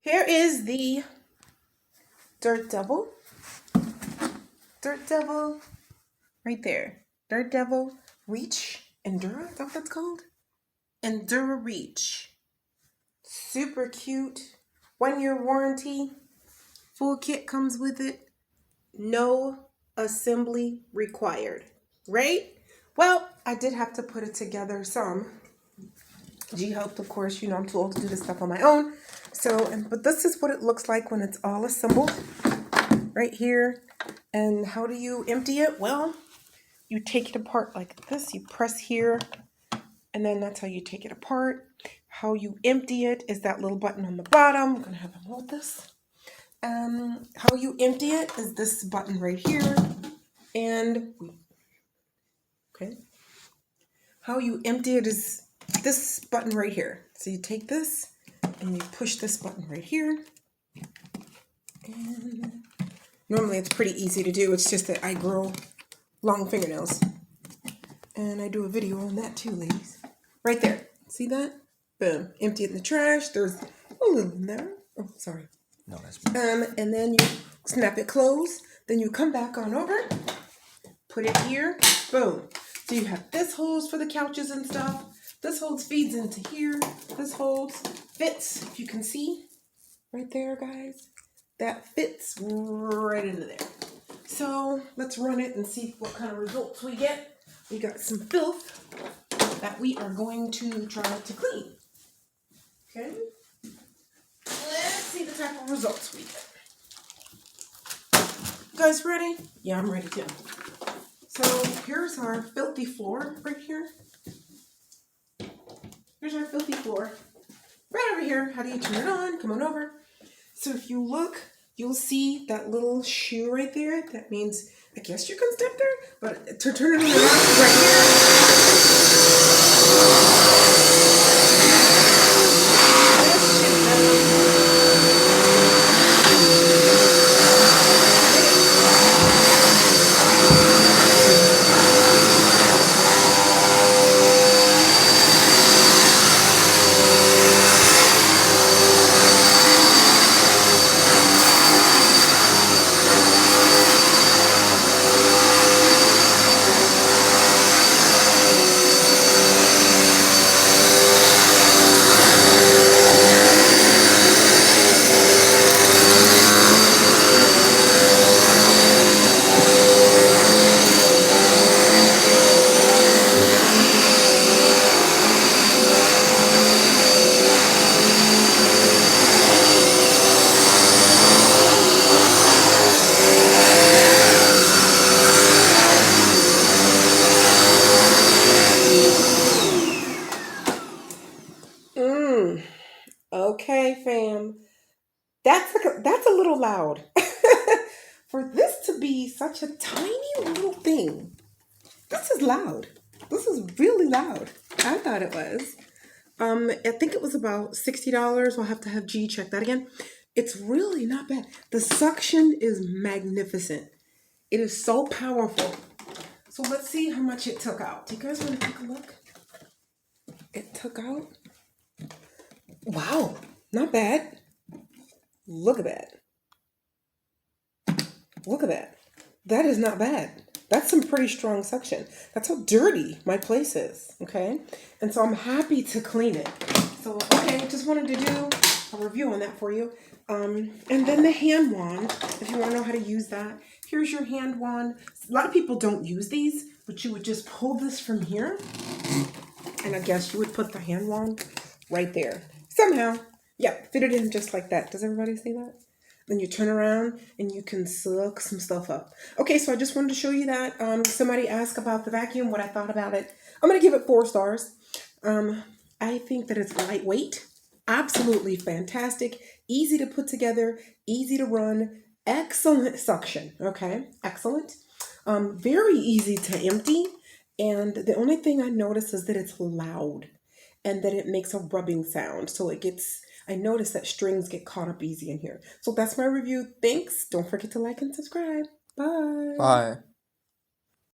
Here is the Dirt Devil. Dirt Devil, right there. Dirt Devil Reach Endura, is that what that's called? Endura Reach. Super cute. 1-year warranty. Full kit comes with it. No assembly required. Right? Well, I did have to put it together some. G helped, of course. You know, I'm too old to do this stuff on my own. So, but this is what it looks like when it's all assembled. Right here. And how do you empty it? Well, you take it apart like this. You press here. And then that's how you take it apart. How you empty it is that little button on the bottom. I'm going to have them hold this. How you empty it is this button right here. And, okay. How you empty it is this button right here. So you take this and you push this button right here. And normally it's pretty easy to do. It's just that I grow long fingernails. And I do a video on that too, ladies. Right there. See that? Boom. Empty it in the trash. There's a little in there. Oh, sorry. No, that's fine. And then you snap it closed. Then you come back on over. Put it here. Boom. So you have this hose for the couches and stuff. This hose feeds into here. This hose fits, if you can see. Right there, guys. That fits right into there. So let's run it and see what kind of results we get. We got some filth that we are going to try to clean. Okay. Let's see the type of results we get. You guys ready? Yeah, I'm ready too. So here's our filthy floor right here. Here's our filthy floor. Right over here. How do you turn it on? Come on over. So if you look, you'll see that little shoe right there. That means, I guess you can step there, but to turn it around right Okay, fam. That's a little loud. For this to be such a tiny little thing. This is loud. This is really loud. I thought it was. I think it was about $60. We'll have to have G check that again. It's really not bad. The suction is magnificent. It is so powerful. So let's see how much it took out. Do you guys want to take a look? It took out. Wow, not bad. Look at that. Look at that. That is not bad. That's some pretty strong suction. That's how dirty my place is, okay? And so I'm happy to clean it. So, okay, just wanted to do a review on that for you. And then the hand wand, if you want to know how to use that. Here's your hand wand. A lot of people don't use these, but you would just pull this from here. And I guess you would put the hand wand right there. Somehow, yeah, fit it in just like that. Does everybody see that? Then you turn around and you can suck some stuff up. Okay, so I just wanted to show you that. Somebody asked about the vacuum, what I thought about it. I'm going to give it 4 stars. I think that it's lightweight, absolutely fantastic, easy to put together, easy to run, excellent suction, okay? Excellent. Very easy to empty. And the only thing I noticed is that it's loud and that it makes a rubbing sound. So I noticed that strings get caught up easy in here. So that's my review. Thanks. Don't forget to like and subscribe. Bye. Bye.